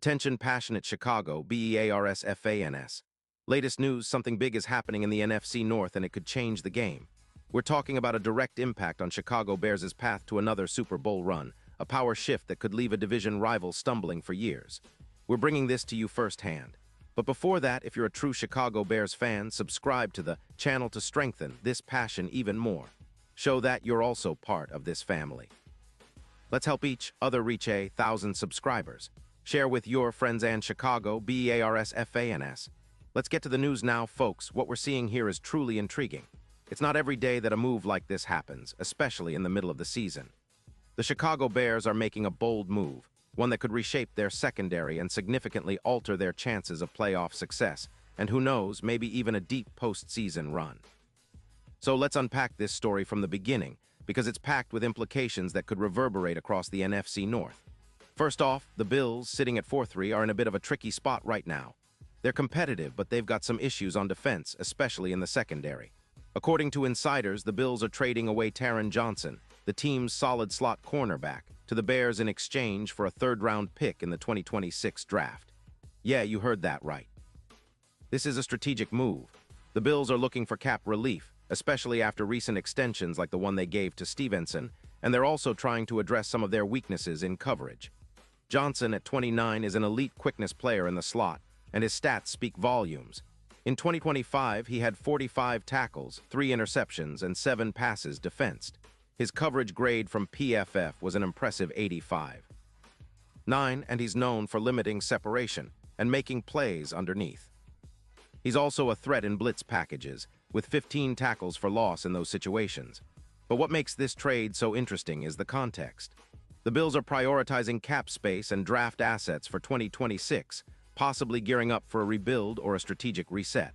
Attention passionate Chicago, Bears fans. Latest news, something big is happening in the NFC North and it could change the game. We're talking about a direct impact on Chicago Bears' path to another Super Bowl run, a power shift that could leave a division rival stumbling for years. We're bringing this to you firsthand. But before that, if you're a true Chicago Bears fan, subscribe to the channel to strengthen this passion even more. Show that you're also part of this family. Let's help each other reach 1,000 subscribers. Share with your friends and Chicago Bears fans. Let's get to the news now, folks. What we're seeing here is truly intriguing. It's not every day that a move like this happens, especially in the middle of the season. The Chicago Bears are making a bold move, one that could reshape their secondary and significantly alter their chances of playoff success, and who knows, maybe even a deep postseason run. So let's unpack this story from the beginning, because it's packed with implications that could reverberate across the NFC North. First off, the Bills, sitting at 4-3, are in a bit of a tricky spot right now. They're competitive, but they've got some issues on defense, especially in the secondary. According to insiders, the Bills are trading away Taron Johnson, the team's solid slot cornerback, to the Bears in exchange for a third-round pick in the 2026 draft. Yeah, you heard that right. This is a strategic move. The Bills are looking for cap relief, especially after recent extensions like the one they gave to Stevenson, and they're also trying to address some of their weaknesses in coverage. Johnson, at 29, is an elite quickness player in the slot, and his stats speak volumes. In 2025, he had 45 tackles, 3 interceptions, and 7 passes defensed. His coverage grade from PFF was an impressive 85.9, and he's known for limiting separation and making plays underneath. He's also a threat in blitz packages, with 15 tackles for loss in those situations. But what makes this trade so interesting is the context. The Bills are prioritizing cap space and draft assets for 2026, possibly gearing up for a rebuild or a strategic reset.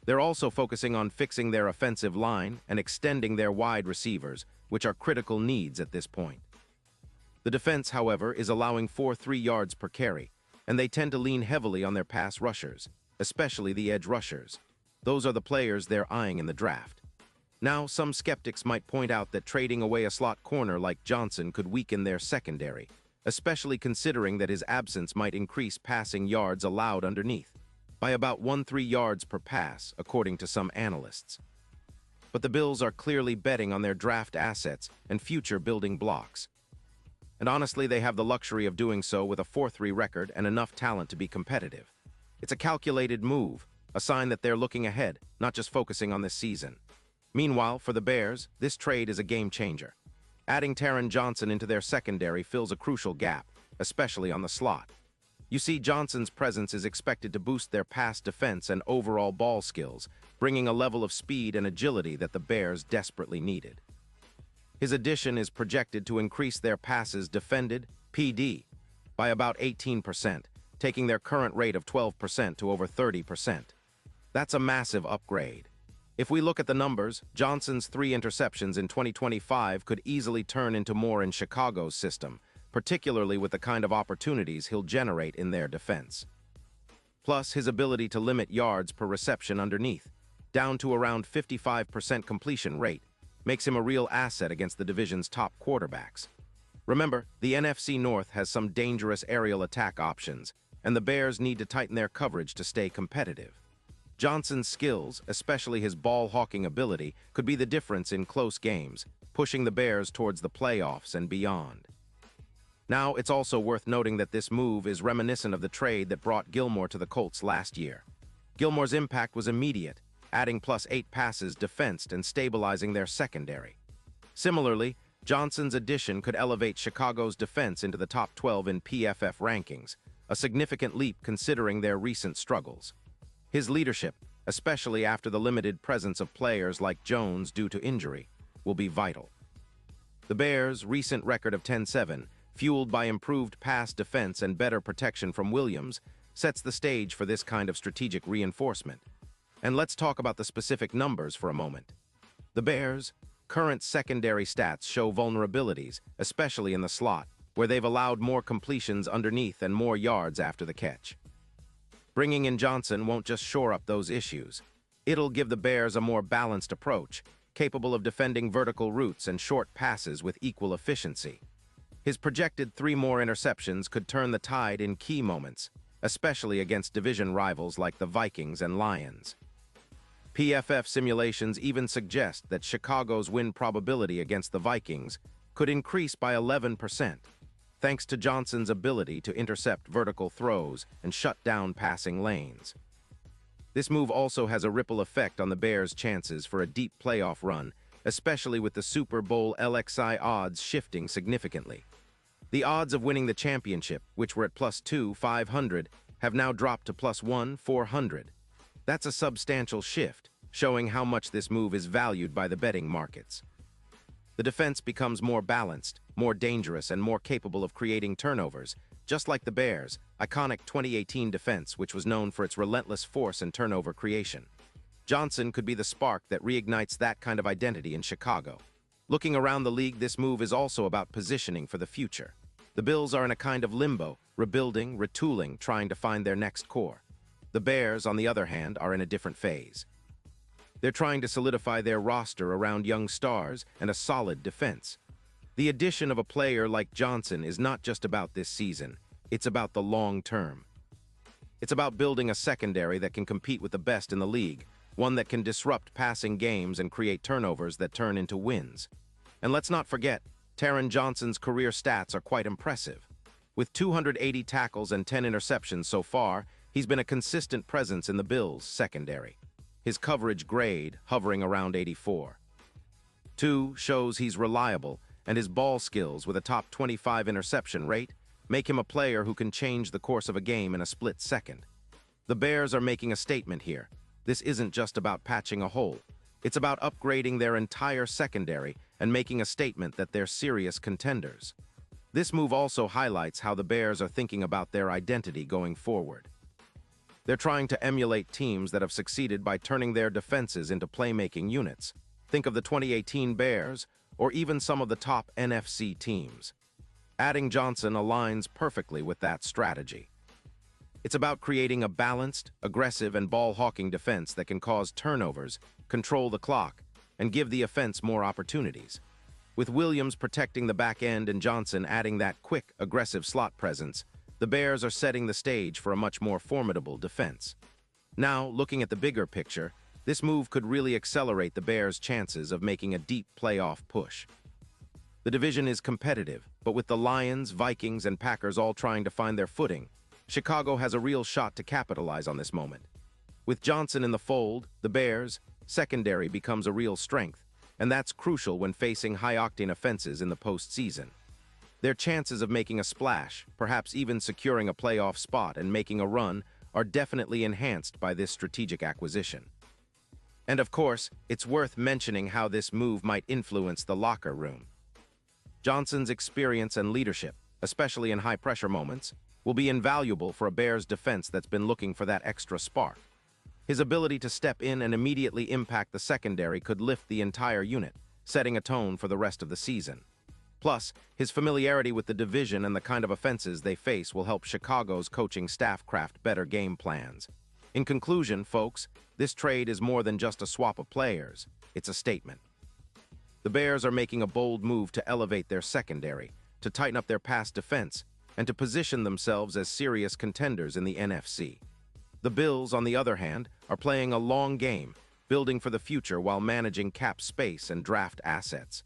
They're also focusing on fixing their offensive line and extending their wide receivers, which are critical needs at this point. The defense, however, is allowing 4.3 yards per carry, and they tend to lean heavily on their pass rushers, especially the edge rushers. Those are the players they're eyeing in the draft. Now, some skeptics might point out that trading away a slot corner like Johnson could weaken their secondary, especially considering that his absence might increase passing yards allowed underneath by about 1.3 yards per pass, according to some analysts. But the Bills are clearly betting on their draft assets and future building blocks. And honestly, they have the luxury of doing so with a 4-3 record and enough talent to be competitive. It's a calculated move, a sign that they're looking ahead, not just focusing on this season. Meanwhile, for the Bears, this trade is a game changer. Adding Taron Johnson into their secondary fills a crucial gap, especially on the slot. You see, Johnson's presence is expected to boost their pass defense and overall ball skills, bringing a level of speed and agility that the Bears desperately needed. His addition is projected to increase their passes defended, PD, by about 18%, taking their current rate of 12% to over 30%. That's a massive upgrade. If we look at the numbers, Johnson's 3 interceptions in 2025 could easily turn into more in Chicago's system, particularly with the kind of opportunities he'll generate in their defense. Plus, his ability to limit yards per reception underneath, down to around 55% completion rate, makes him a real asset against the division's top quarterbacks. Remember, the NFC North has some dangerous aerial attack options, and the Bears need to tighten their coverage to stay competitive. Johnson's skills, especially his ball-hawking ability, could be the difference in close games, pushing the Bears towards the playoffs and beyond. Now, it's also worth noting that this move is reminiscent of the trade that brought Gilmore to the Colts last year. Gilmore's impact was immediate, adding +8 passes defensed and stabilizing their secondary. Similarly, Johnson's addition could elevate Chicago's defense into the top 12 in PFF rankings, a significant leap considering their recent struggles. His leadership, especially after the limited presence of players like Jones due to injury, will be vital. The Bears' recent record of 10-7, fueled by improved pass defense and better protection from Williams, sets the stage for this kind of strategic reinforcement. And let's talk about the specific numbers for a moment. The Bears' current secondary stats show vulnerabilities, especially in the slot, where they've allowed more completions underneath and more yards after the catch. Bringing in Johnson won't just shore up those issues. It'll give the Bears a more balanced approach, capable of defending vertical routes and short passes with equal efficiency. His projected 3 more interceptions could turn the tide in key moments, especially against division rivals like the Vikings and Lions. PFF simulations even suggest that Chicago's win probability against the Vikings could increase by 11%, thanks to Johnson's ability to intercept vertical throws and shut down passing lanes. This move also has a ripple effect on the Bears' chances for a deep playoff run, especially with the Super Bowl LXI odds shifting significantly. The odds of winning the championship, which were at +2,500, have now dropped to +1,400. That's a substantial shift, showing how much this move is valued by the betting markets. The defense becomes more balanced, more dangerous, and more capable of creating turnovers, just like the Bears' iconic 2018 defense, which was known for its relentless force and turnover creation. Johnson could be the spark that reignites that kind of identity in Chicago. Looking around the league, this move is also about positioning for the future. The Bills are in a kind of limbo, rebuilding, retooling, trying to find their next core. The Bears, on the other hand, are in a different phase. They're trying to solidify their roster around young stars and a solid defense. The addition of a player like Johnson is not just about this season, it's about the long term. It's about building a secondary that can compete with the best in the league, one that can disrupt passing games and create turnovers that turn into wins. And let's not forget, Taron Johnson's career stats are quite impressive. With 280 tackles and 10 interceptions so far, he's been a consistent presence in the Bills' secondary. His coverage grade hovering around 84. 2 shows he's reliable, and his ball skills with a top 25 interception rate make him a player who can change the course of a game in a split second. The Bears are making a statement here. This isn't just about patching a hole. It's about upgrading their entire secondary and making a statement that they're serious contenders. This move also highlights how the Bears are thinking about their identity going forward. They're trying to emulate teams that have succeeded by turning their defenses into playmaking units. Think of the 2018 Bears, or even some of the top NFC teams. Adding Johnson aligns perfectly with that strategy. It's about creating a balanced, aggressive, and ball-hawking defense that can cause turnovers, control the clock, and give the offense more opportunities. With Williams protecting the back end and Johnson adding that quick, aggressive slot presence, the Bears are setting the stage for a much more formidable defense. Now, looking at the bigger picture, this move could really accelerate the Bears' chances of making a deep playoff push. The division is competitive, but with the Lions, Vikings, and Packers all trying to find their footing, Chicago has a real shot to capitalize on this moment. With Johnson in the fold, the Bears' secondary becomes a real strength, and that's crucial when facing high-octane offenses in the postseason. Their chances of making a splash, perhaps even securing a playoff spot and making a run, are definitely enhanced by this strategic acquisition. And of course, it's worth mentioning how this move might influence the locker room. Johnson's experience and leadership, especially in high-pressure moments, will be invaluable for a Bears defense that's been looking for that extra spark. His ability to step in and immediately impact the secondary could lift the entire unit, setting a tone for the rest of the season. Plus, his familiarity with the division and the kind of offenses they face will help Chicago's coaching staff craft better game plans. In conclusion, folks, this trade is more than just a swap of players. It's a statement. The Bears are making a bold move to elevate their secondary, to tighten up their pass defense, and to position themselves as serious contenders in the NFC. The Bills, on the other hand, are playing a long game, building for the future while managing cap space and draft assets.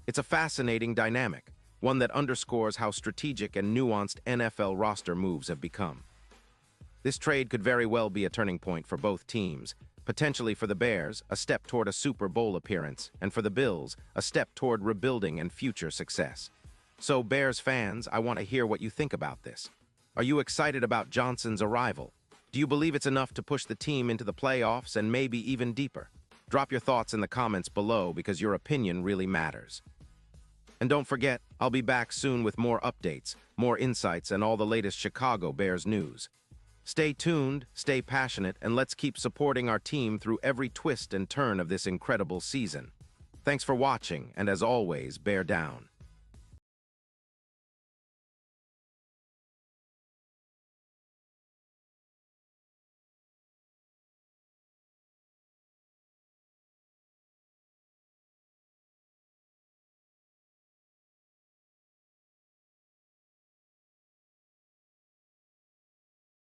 It's a fascinating dynamic, one that underscores how strategic and nuanced NFL roster moves have become. This trade could very well be a turning point for both teams, potentially for the Bears, a step toward a Super Bowl appearance, and for the Bills, a step toward rebuilding and future success. So, Bears fans, I want to hear what you think about this. Are you excited about Johnson's arrival? Do you believe it's enough to push the team into the playoffs and maybe even deeper? Drop your thoughts in the comments below because your opinion really matters. And don't forget, I'll be back soon with more updates, more insights, and all the latest Chicago Bears news. Stay tuned, stay passionate, and let's keep supporting our team through every twist and turn of this incredible season. Thanks for watching, and as always, bear down.